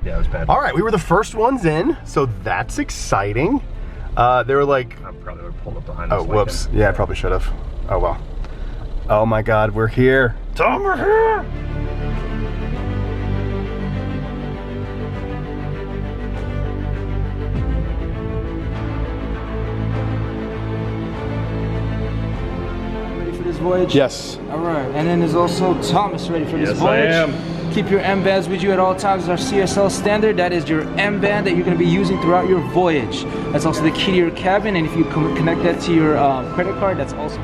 Yeah, it was bad. All right, we were the first ones in, so that's exciting. They were like, I probably would have pulled up behind us. oh, whoops. Yeah, I probably should have. Oh, well. Oh my God, we're here. Tom, we're here. Ready for this voyage? Yes. All right, and then there's also Thomas ready for this voyage. Yes, I am. Keep your M bands with you at all times. Our CSL standard. That is your M band that you're going to be using throughout your voyage. That's also the key to your cabin, and if you connect that to your credit card, that's also.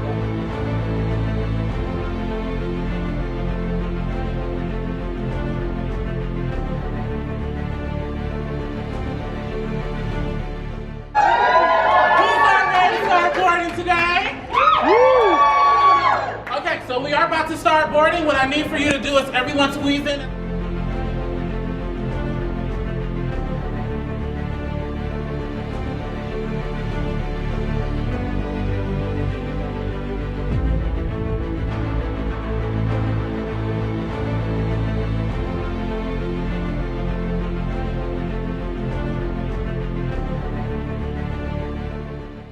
So we are about to start boarding. What I need for you to do is everyone squeeze in.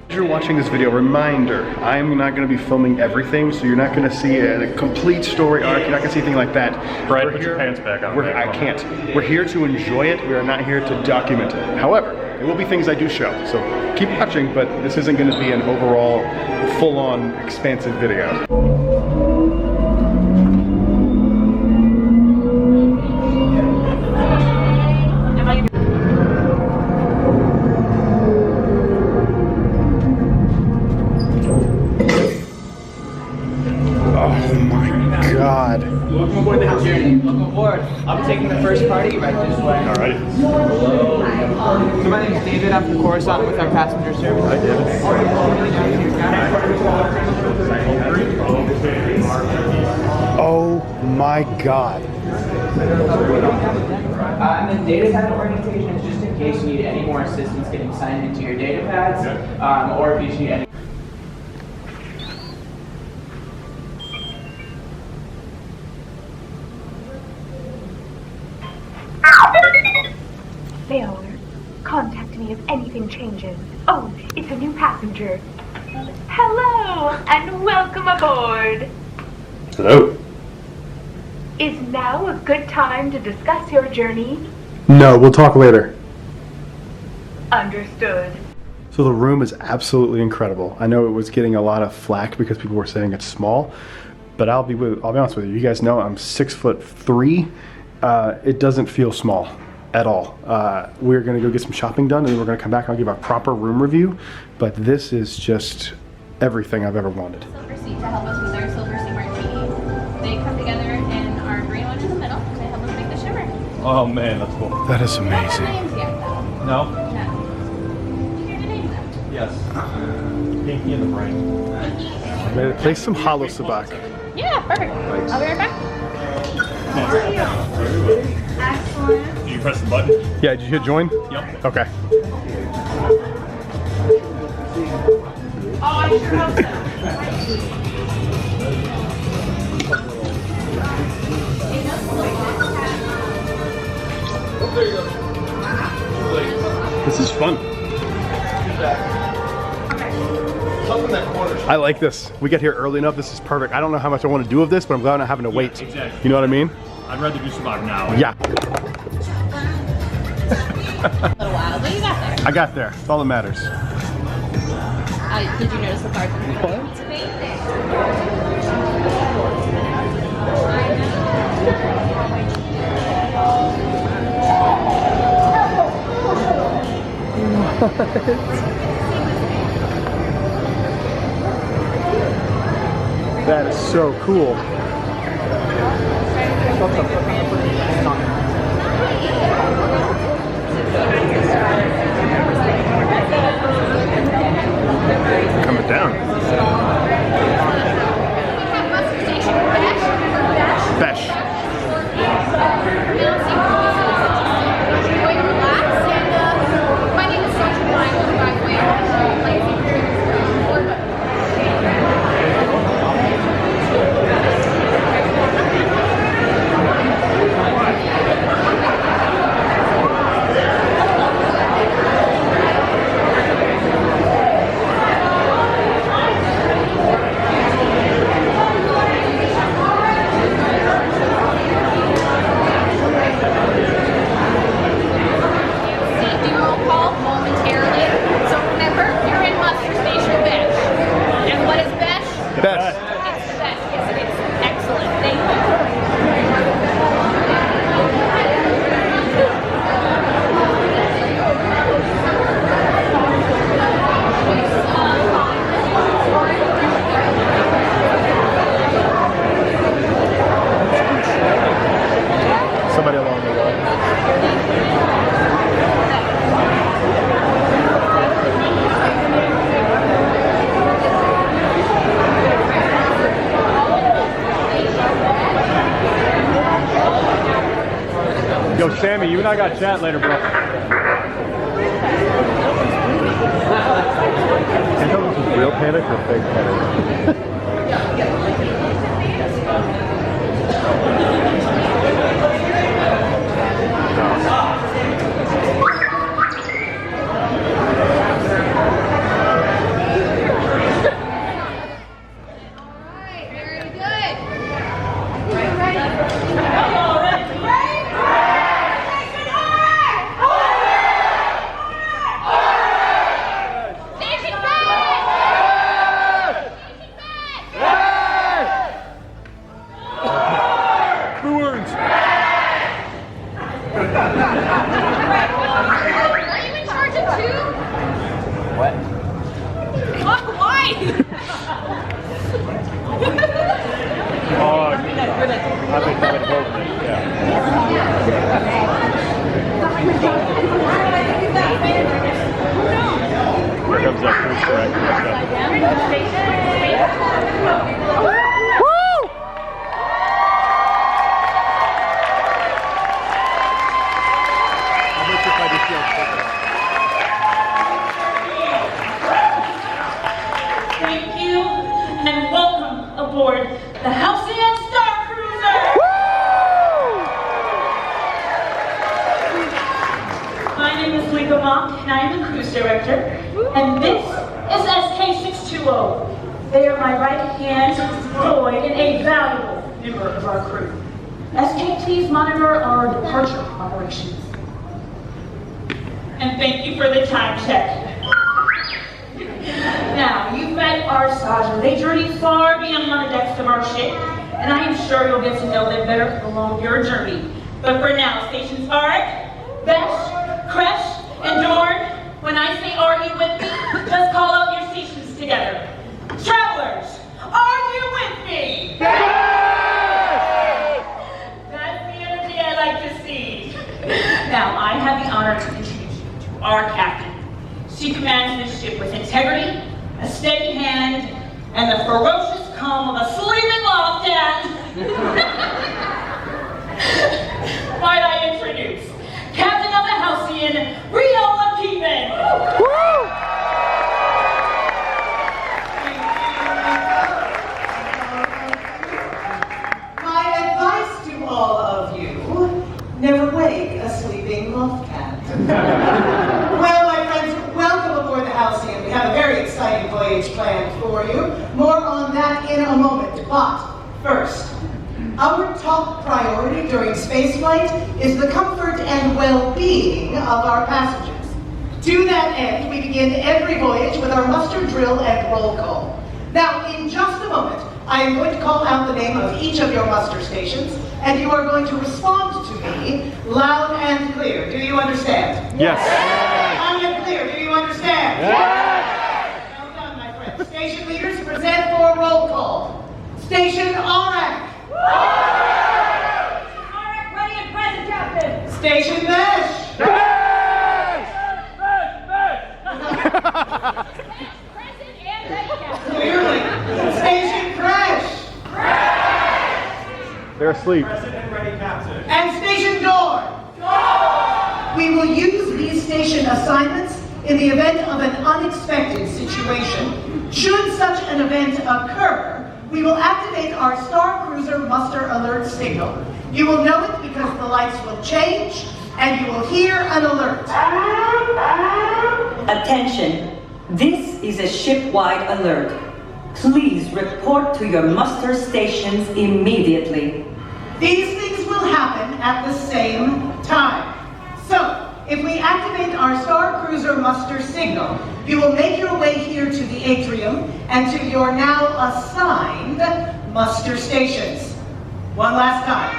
As you're watching this video, reminder, I'm not going to be filming everything, so you're not going to see a complete story arc. You're not going to see anything like that. Brad, put your pants back on. I can't. We're here to enjoy it. We are not here to document it. However, there will be things I do show, so keep watching, but this isn't going to be an overall, full-on, expansive video. God. Welcome aboard the house journey. Welcome aboard. I'll be taking the first party right this way. Alright. So my name is David. I'm the correspondent with our passenger service. Hi, David. Oh my God. And then data pad orientation is just in case you need any more assistance getting signed into your data pads, or if you just need any. Failure. Contact me if anything changes. Oh, it's a new passenger. Hello, and welcome aboard. Hello. Is now a good time to discuss your journey? No, we'll talk later. Understood. So the room is absolutely incredible. I know it was getting a lot of flack because people were saying it's small, but I'll be honest with you. You guys know I'm 6'3". It doesn't feel small at all. We're gonna go get some shopping done, and then we're gonna come back. I'll give a proper room review, but this is just everything I've ever wanted. Silver seat to help us with our silver sea martini. They come together and our green one in the middle to help us make the shimmer. Oh man, that's cool. That is We don't have amazing. names yet, though. No? No. You hear the name them? Yes. Pinky in the brain. I'm ready to play some Hollow Sabak. Yeah, perfect. I'll be right back. Did you press the button? Yeah, did you hit join? Yep. Okay. Oh, I sure hope so. This is fun. I like this. We get here early enough. This is perfect. I don't know how much I want to do of this, but I'm glad I'm not having to wait. Exactly. You know what I mean? I'd rather do Sabak now. Yeah. A little while, but you got there. I got there. That's all that matters. Did you notice the parts in the front? It's That is so cool. Coming down. Besh. My name is Sasha Ryan, by the way. Yo, Sammy, you and I got chat later, bro. Can't tell if this is real panic or fake panic. Thank you, and welcome aboard the Galactic Starcruiser. My name is Lika Mock, and I am the cruise director. And this is SK620. They are my right-hand boy and a valuable member of our crew. SKTs monitor our departure operations. And thank you for the time check. Now, you've met our Saja. They journeyed far beyond the decks of our ship, and I am sure you'll get to know them better along your journey. But for now, stations Arik, Vesh, Kresh, and Dorn, when I say are you with me, let's call out your stations together. Travelers, are you with me? Yes! That's the energy I like to see. Now, I have the honor to introduce you to our captain. She commands this ship with integrity, a steady hand, and the ferocious calm of a sleeping loft-hand. Might I introduce Captain of the Halcyon, Riola Keevan. My advice to all of you, never wake a sleeping loft-cat. Well, my friends, welcome aboard the Halcyon. We have a very exciting voyage planned for you. More on that in a moment. But first, our top priority during spaceflight is the comfort and well-being of our passengers. To that end, we begin every voyage with our muster drill and roll call. Now, in just a moment, I am going to call out the name of each of your muster stations, and you are going to respond to me loud and clear. Do you understand? Yes. Loud and clear. Do you understand? Yes. Well done, my friends. Station leaders, present for roll call. Station Arik. Arik, ready and present, Captain. Station Vesh. Present and ready, Captain. Clearly. Station Kresh. They're asleep. And Station Dorn. We will use these station assignments in the event of an unexpected situation. Should such an event occur, we will activate our Starcruiser muster alert signal. You will know it because the lights will change and you will hear an alert. Attention, this is a ship-wide alert. Please report to your muster stations immediately. These things will happen at the same time. So, if we activate our Starcruiser muster signal, you will make your way here to the atrium and to your now assigned muster stations. One last time.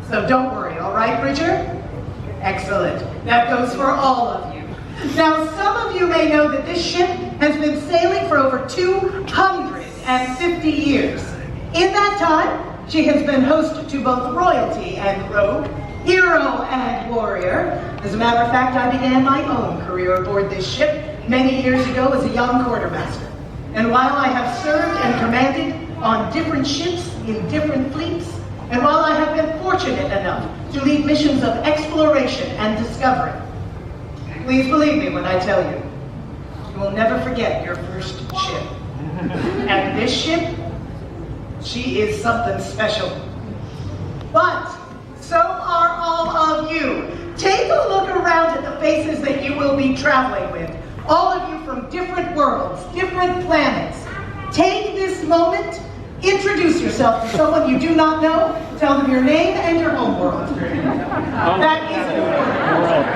So don't worry, all right, Bridger? Excellent. That goes for all of you. Now, some of you may know that this ship has been sailing for over 250 years. In that time, she has been host to both royalty and rogue, hero and warrior. As a matter of fact, I began my own career aboard this ship many years ago as a young quartermaster. And while I have served and commanded on different ships in different fleets, and while I have been fortunate enough to lead missions of exploration and discovery. Please believe me when I tell you, you will never forget your first ship. And this ship, she is something special. But so are all of you. Take a look around at the faces that you will be traveling with. All of you from different worlds, different planets. Take this moment, introduce yourself to someone you do not know, tell them your name and your home world. That is important.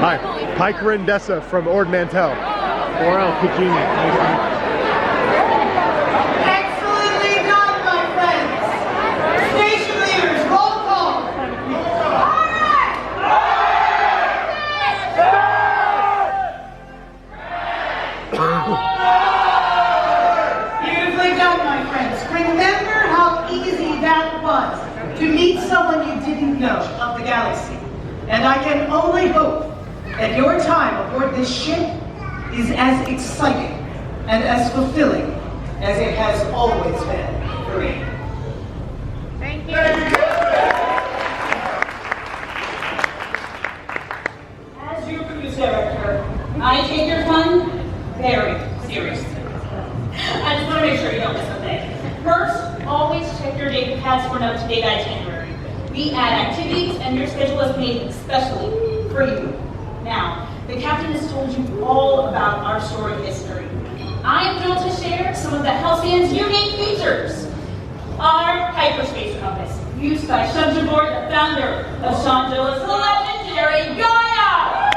Hi, Pike Rendessa from Ord Mantell. Orel Kajina. Excellently done, my friends. Station leaders, roll call. Beautifully done, my friends. Remember how easy that was to meet someone you didn't know of the galaxy. And I can only hope that your time aboard this ship is as exciting and as fulfilling as it has always been for me. Thank you. As your cruise director, I take your fun very seriously. I just want to make sure you don't miss a thing. First, always check your data pads for an up-to-date itinerary. We add activities and your schedule is made especially for you. Now, the captain has told you all about our storied history. I am thrilled to share some of the Halcyon's unique features. Our hyperspace compass, used by Shubja Board, the founder of Shondoa's legendary Gaia!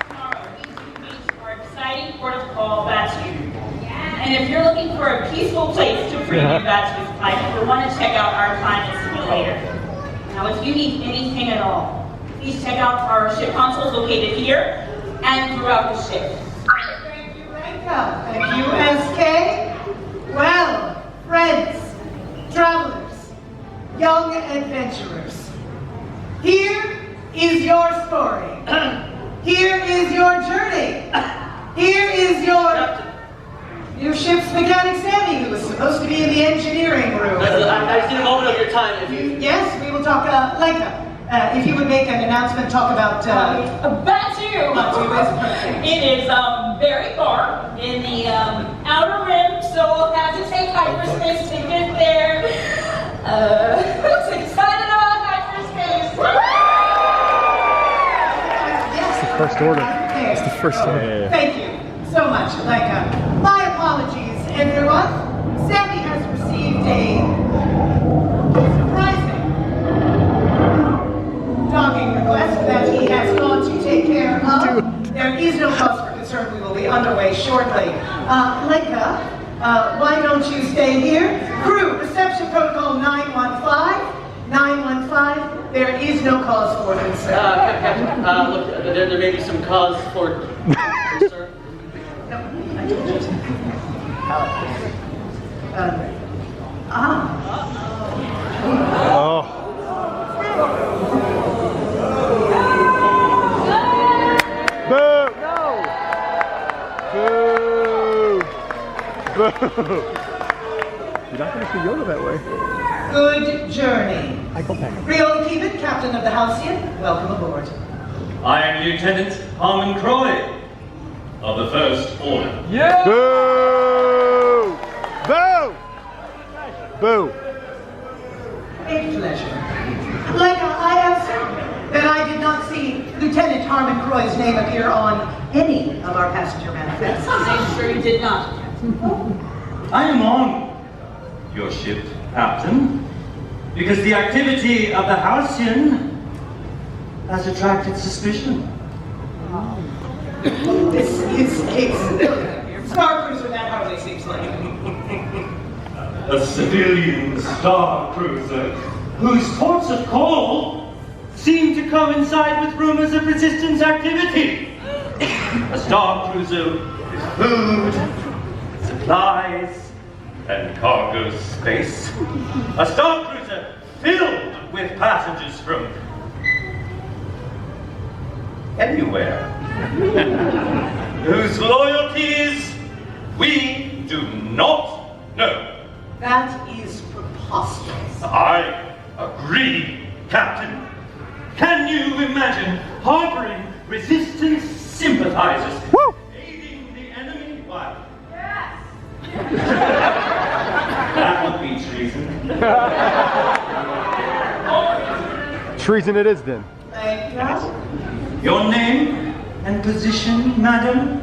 Tomorrow, we do meet our exciting port of call, Batu. And if you're looking for a peaceful place to preview Batu's climate, you'll want to check out our climate simulator. Now, if you need anything at all, please check out our ship consoles located here and throughout the ship. Thank you, Renka. Thank you, SK. Well, friends, travelers, young adventurers, here is your story. Here is your journey. Here is your ship's mechanic, Sammy, who was supposed to be in the engineering room. I just need a moment of your time, if you... Yes, we will talk, Leica. If you would make an announcement, talk about, Batu! It is very far in the outer rim, so we'll have to take hyperspace to get there. Who's excited about hyperspace? Yes. The first order. It's the first order. Thank you so much, Leica. My apologies, everyone. Sammy has received a surprising docking request that he has gone to take care of. There is no cause for concern. We will be underway shortly. Leica, why don't you stay here? Crew, reception protocol 915. 915, there is no cause for concern. Captain, look, there may be some cause for concern. No, I told you. Oh. Boo! No! Boo! Boo! You're not going to see Yoda that way. Good journey. I go back. Riola Keevan, captain of the Halcyon, welcome aboard. I am Lieutenant Harmon Croy of the First Order. Yeah! Boo! Boo! Boo! A pleasure. Leica, I am certain that I did not see Lieutenant Harmon Croy's name appear on any of our passenger manifests. I'm sure you did not. I am on your ship, Captain, because the activity of the Halcyon has attracted suspicion. This is a Starcruiser, that hardly seems like. A civilian star cruiser whose ports of call seem to coincide with rumors of resistance activity. A star cruiser with food, supplies, and cargo space. A star cruiser filled with passengers from anywhere. Whose loyalties we do not know. That would be treason. Treason it is then. Thank you. Your name and position, madam?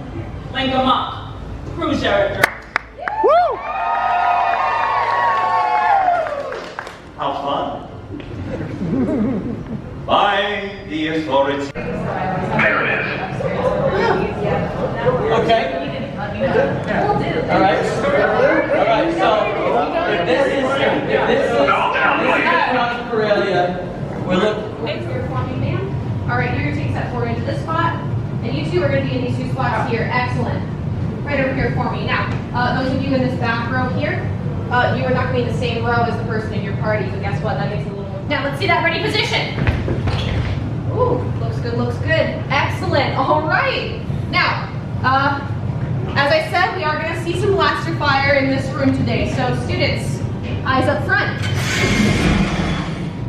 Link 'em up. Cruise director. Woo! How fun. By the authority. There it is. Okay. All right. So if this is Corellia, we're looking. Thanks for your forming, ma'am. All right, you're gonna take step forward into this spot, and you two are gonna be in these two spots here. Excellent. Right over here for me. Now, those of you in this back row here, you are not gonna be in the same row as the person in your party, so guess what? That makes it a little more. Now, let's see that ready position. Ooh, looks good, looks good. Excellent. All right. Now, as I said, we are gonna see some blaster fire in this room today. So, students, eyes up front.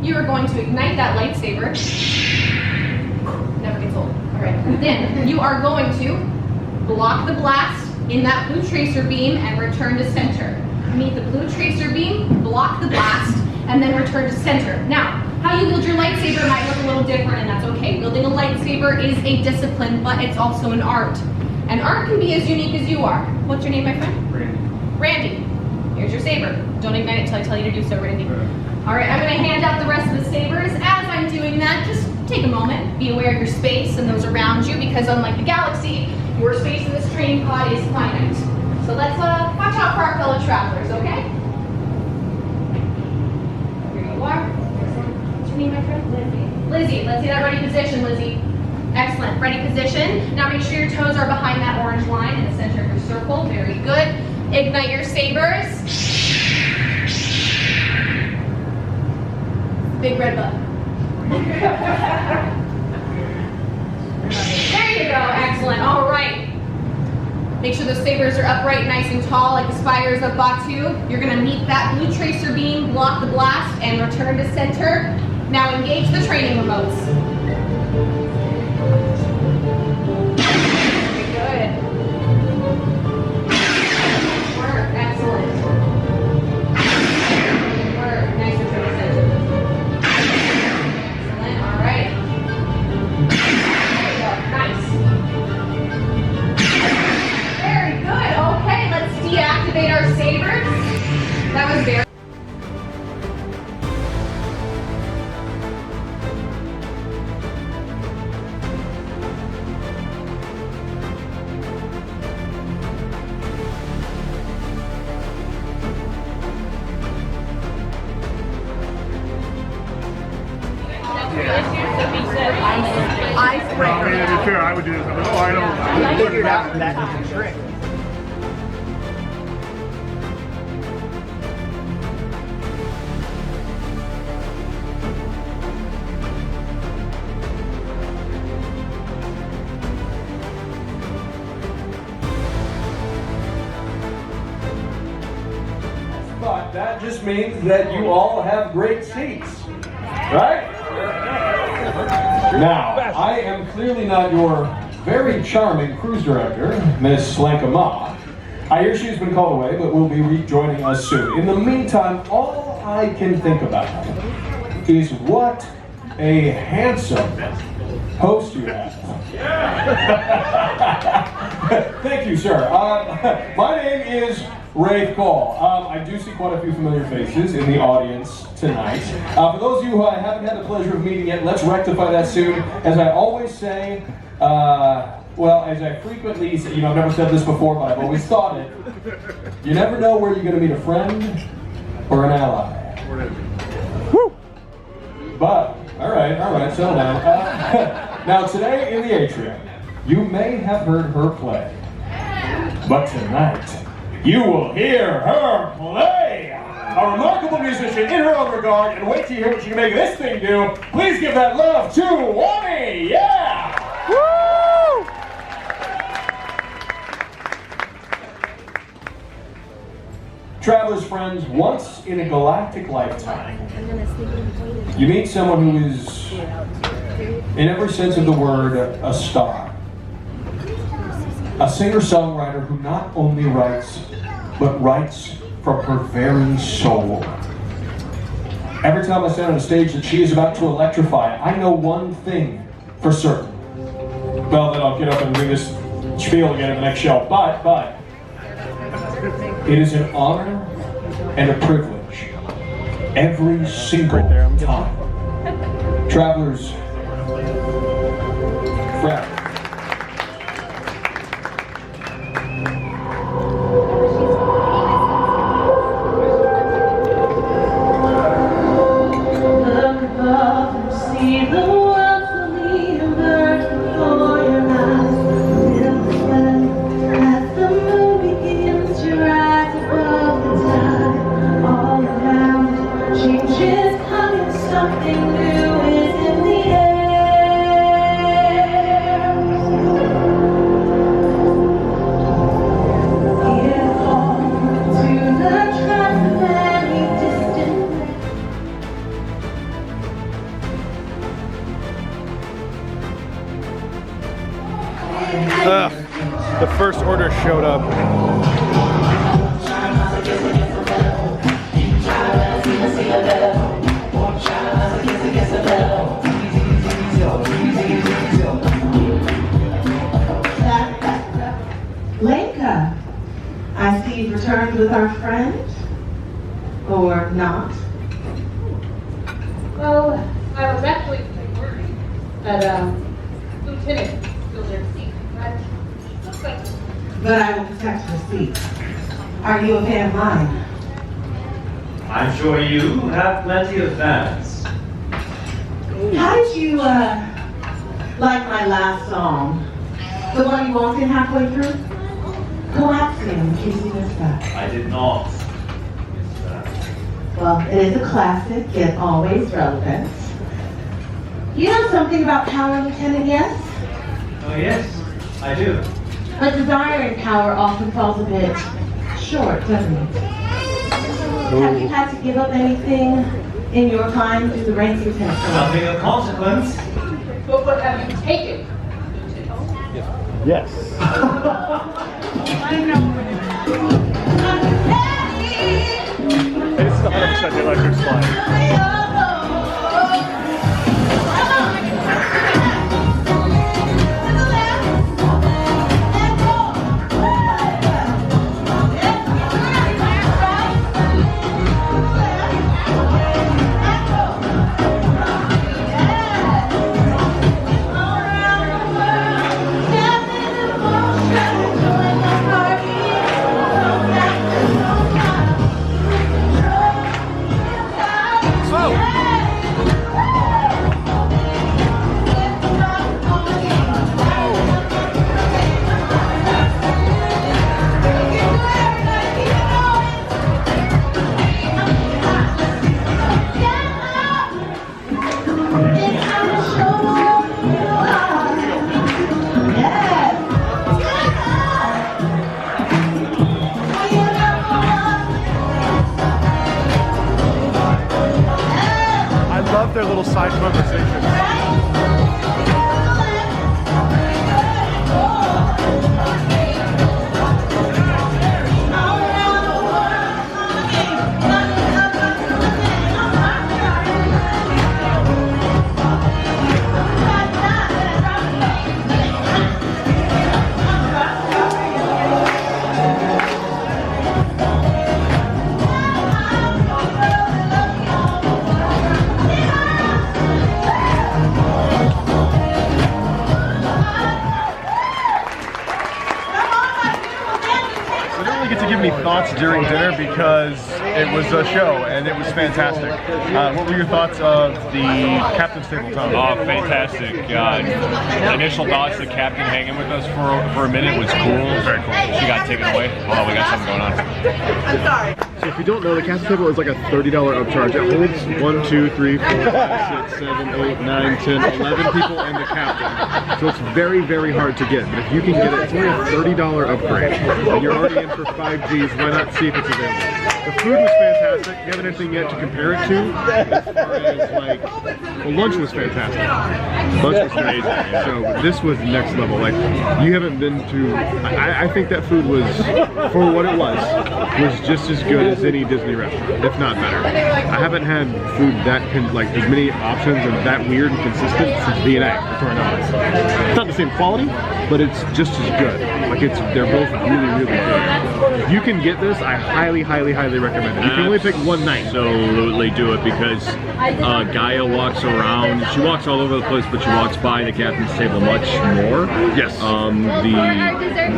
You are going to ignite that lightsaber. Never gets old. All right. Then you are going to block the blast in that blue tracer beam and return to center. Meet the blue tracer beam, block the blast, and then return to center. Now, how you wield your lightsaber might look a little different, and that's okay. Wielding a lightsaber is a discipline, but it's also an art. And art can be as unique as you are. What's your name, my friend? Randy. Randy. Here's your saber. Don't ignite it until I tell you to do so, Randy. All right, I'm going to hand out the rest of the sabers. As I'm doing that, just take a moment. Be aware of your space and those around you, because unlike the galaxy, your space in this training pod is finite. So let's watch out for our fellow travelers, okay? Here you are. What's your name, my friend? Lizzie. Lizzie, let's see that ready position, Lizzie. Excellent, ready position. Now make sure your toes are behind that orange line in the center of your circle. Very good. Ignite your sabers. Big red button. There you go, excellent, all right. Make sure the sabers are upright, nice and tall, like the spires of Batu. You're gonna meet that blue tracer beam, block the blast, and return to center. Now engage the training remotes. Very good. Work, excellent. Work, nice return to center. Excellent, all right. There you go, nice. Very good. Okay, let's deactivate our sabers. That was very. To be fair, I would do this. I'm like, oh, I don't. Figured out that was a trick. But that just means that you all have great seats, right? Now, I am clearly not your very charming cruise director, Miss Slanka Ma. I hear she's been called away, but will be rejoining us soon. In the meantime, all I can think about is what a handsome host you have. Thank you, sir. My name is Rafe Cole. I do see quite a few familiar faces in the audience tonight. For those of you who I haven't had the pleasure of meeting yet, let's rectify that soon. As I always say, well, as I frequently say, I've never said this before, but I've always thought it. You never know where you're going to meet a friend or an ally. Woo! But, all right, settle down. Now, today in the atrium, you may have heard her play, but tonight, you will hear her play! A remarkable musician in her own regard, and wait till you hear what she can make this thing do. Please give that love to Wami! Yeah! Woo! Travelers, friends, once in a galactic lifetime, you meet someone who is, in every sense of the word, a star. A singer-songwriter who not only writes but writes from her very soul. Every time I stand on a stage that she is about to electrify, I know one thing for certain. Well, then I'll get up and do this spiel again in the next show. But, it is an honor and a privilege every single time. Travelers, friends. The first order showed up. Lenka, I see you've returned with our friend, or not? Well, I was actually pretty worried that Lieutenant spilled their seat, But I will protect her seat. Are you a fan of mine? I'm sure you have plenty of fans. How did you, like my last song? The one you walked in halfway through? Collapsing, in case you missed that. I did not miss that. Well, it is a classic, yet always relevant. You know something about power, Lieutenant, yes? Oh yes, I do. But desiring power often falls a bit short, doesn't it? Have you had to give up anything in your time through the ranks of Lieutenant? Nothing of consequence. But what have you taken? Yes. This is 100% the electric slide. Their little side conversations. Thoughts during dinner because it was a show and it was fantastic. What were your thoughts of the captain's table, Tom? Oh, fantastic. Initial thoughts, the captain hanging with us for a minute was cool. Very cool. She got taken away. Oh, we got something going on. I'm sorry. So if you don't know, the captain's table is like a $30 upcharge. It holds 1, 2, 3, 4, 5, 6, 7, 8, 9, 10, 11 people and the captain. So it's very, very hard to get. But if you can get it, it's only a $30 upgrade. And you're already in for 5Gs. Why not see if it's available? The food was fantastic. You haven't anything yet to compare it to. As far as like, well, lunch was fantastic. Lunch was amazing. So this was next level. Like, you haven't been to. I think that food was, for what it was just as good as any Disney restaurant, if not better. I haven't had food that like as many options and that weird and consistent since B&A. That's where I know it. It's not the same quality, but it's just as good. Like they're both really, really good. If you can get this, I highly, highly, highly recommend it. You can only pick one night. Absolutely do it because Gaia walks around. She walks all over the place, but she walks by the captain's table much more. Yes.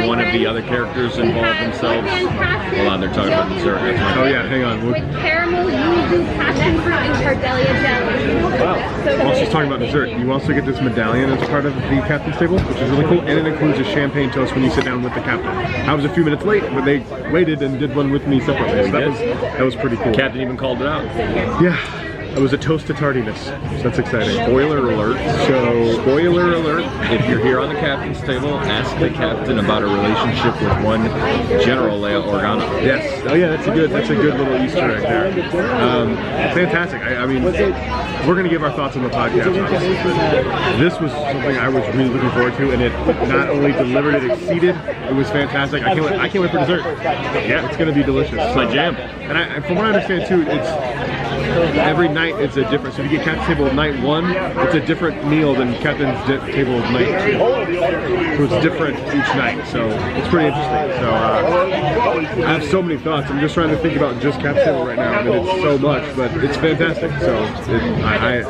One of the other characters involve themselves. Hold on, they're talking about dessert. Oh yeah, hang on. With caramel, yuzu, passion fruit, and Cardelia jelly. Wow. While she's talking about dessert, you also get this medallion as part of the captain's table, which is really cool, and it includes a champagne toast when you sit down with the captain. I was a few minutes late, but they waited and did one with me separately. So that was pretty cool. Captain even called it out. Yeah. It was a toast to tardiness, so that's exciting. Spoiler alert. So, spoiler alert, if you're here on the captain's table, ask the captain about a relationship with one General Leia Organa. Yes. Oh yeah, that's a good little Easter egg there. Fantastic. I mean, we're going to give our thoughts on the podcast, obviously, but this was something I was really looking forward to, and it not only delivered, it exceeded. It was fantastic. I can't wait for dessert. Yeah, it's going to be delicious. It's my jam. And from what I understand too, it's every night it's a different. So if you get captain's table night 1, it's a different meal than captain's table night 2. So it's different each night. So it's pretty interesting. So I have so many thoughts. I'm just trying to think about just captain's table right now. I mean, it's so much, but it's fantastic. So I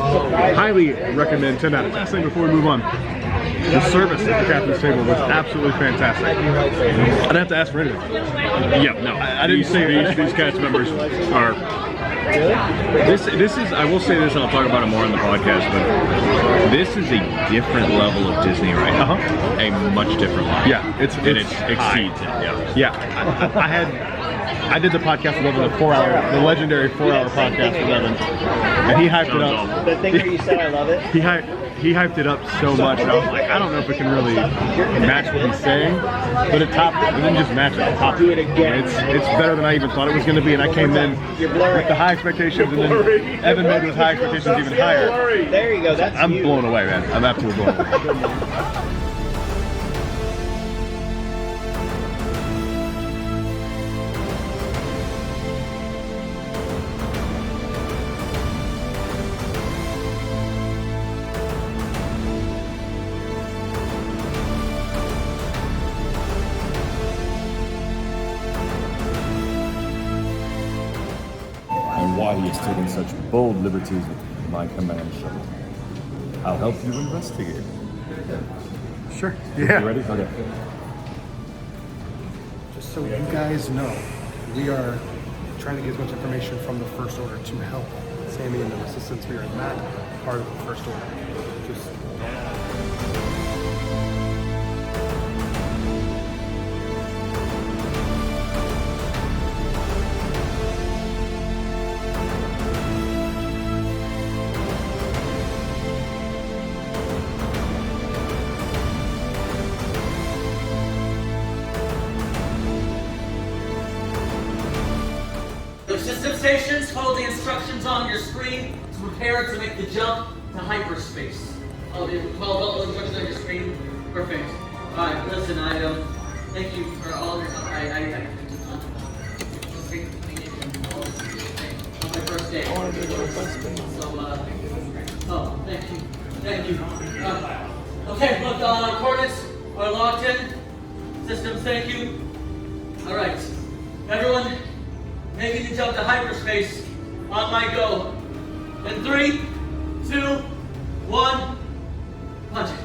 highly recommend 10 out of 10. Last thing before we move on. The service at the captain's table was absolutely fantastic. I didn't have to ask for anything. Yeah, no. I didn't say these cast members are. This is, I will say this, and I'll talk about it more on the podcast, but this is a different level of Disney right now. A much different level. Yeah, it exceeds it. Yeah. I did the podcast with Evan, the legendary 4-hour podcast with Evan, and he hyped it up. The thing where you said I love it? He hyped it up so much, and I was like, I don't know if it can really match what he's saying, but it topped it. It didn't just match it, it topped it. It's better than I even thought it was going to be, and I came in with the high expectations, and then Evan made those high expectations even higher. There you go, that's I'm blown away, man. I'm absolutely blown away. Why he is taking such bold liberties with my command shuttle. I'll help you investigate. Sure. Yeah. You ready? Okay. Just so you guys know, we are trying to get as much information from the First Order to help Sammy and the Resistance. We are not part of the First Order. Just System stations, follow the instructions on your screen to prepare to make the jump to hyperspace. Follow the instructions on your screen. Perfect. Alright, listen, thank you for all your help. On my first day. So, thank you. Okay, look, coordinates are locked in. Systems, thank you. Alright, everyone, making the jump to hyperspace on my go. In 3, 2, 1, punch it.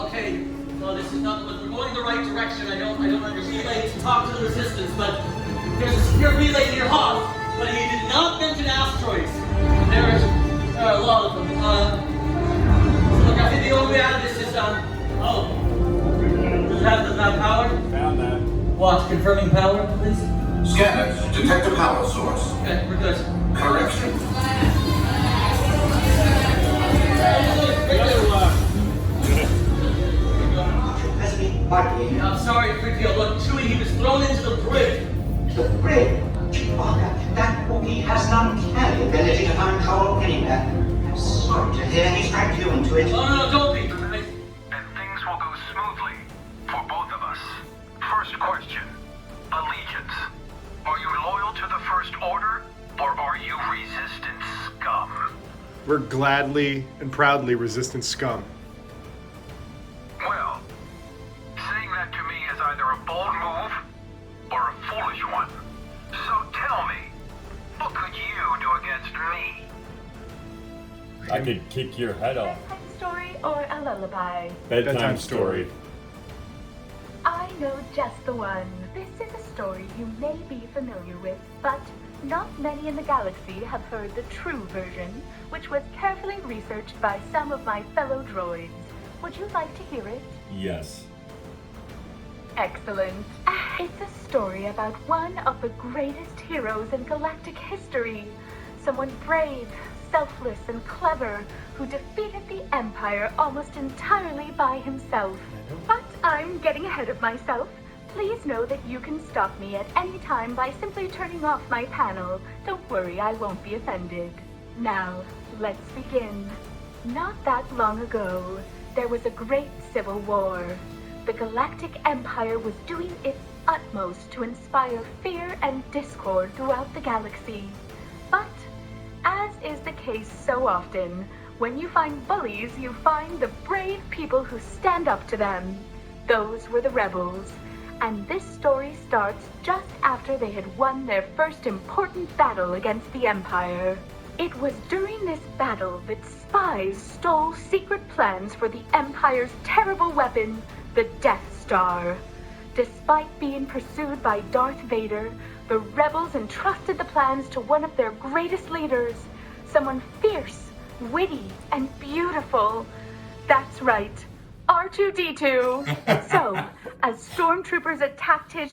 Okay, so this is not, we're going the right direction. I don't understand. Relay to talk to the Resistance, but there's a secure relay in your house. But he did not mention asteroids. There are a lot of them. So look, I think the only way out of this is, does it have power? Found that. Watch, confirming power, please. Scanners, detect a power source. Okay, we're good. Correction. I'm sorry, 3PO. Look, Chewie, he was thrown into the brig. The brig? Chewbacca, that Wookiee has an uncanny ability to find trouble anywhere. I'm sorry to hear he's dragged you into it. No, don't be. And things will go smoothly for both of us. First question. Allegiance. Are you loyal to the First Order, or are you resistance scum? We're gladly and proudly resistant scum. Well, saying that to me is either a bold move or a foolish one. So tell me, what could you do against me? I could kick your head off. Bedtime story or a lullaby? Bedtime story. I know just the one. This is a story you may be familiar with, but not many in the galaxy have heard the true version, which was carefully researched by some of my fellow droids. Would you like to hear it? Yes. Excellent. It's a story about one of the greatest heroes in galactic history. Someone brave, selfless, and clever who defeated the Empire almost entirely by himself. But I'm getting ahead of myself. Please know that you can stop me at any time by simply turning off my panel. Don't worry, I won't be offended. Now, let's begin. Not that long ago, there was a great civil war. The Galactic Empire was doing its utmost to inspire fear and discord throughout the galaxy. But, as is the case so often, when you find bullies, you find the brave people who stand up to them. Those were the rebels. And this story starts just after they had won their first important battle against the Empire. It was during this battle that spies stole secret plans for the Empire's terrible weapon, the Death Star. Despite being pursued by Darth Vader, the rebels entrusted the plans to one of their greatest leaders, someone fierce, witty, and beautiful. That's right, R2-D2. So, as stormtroopers attacked his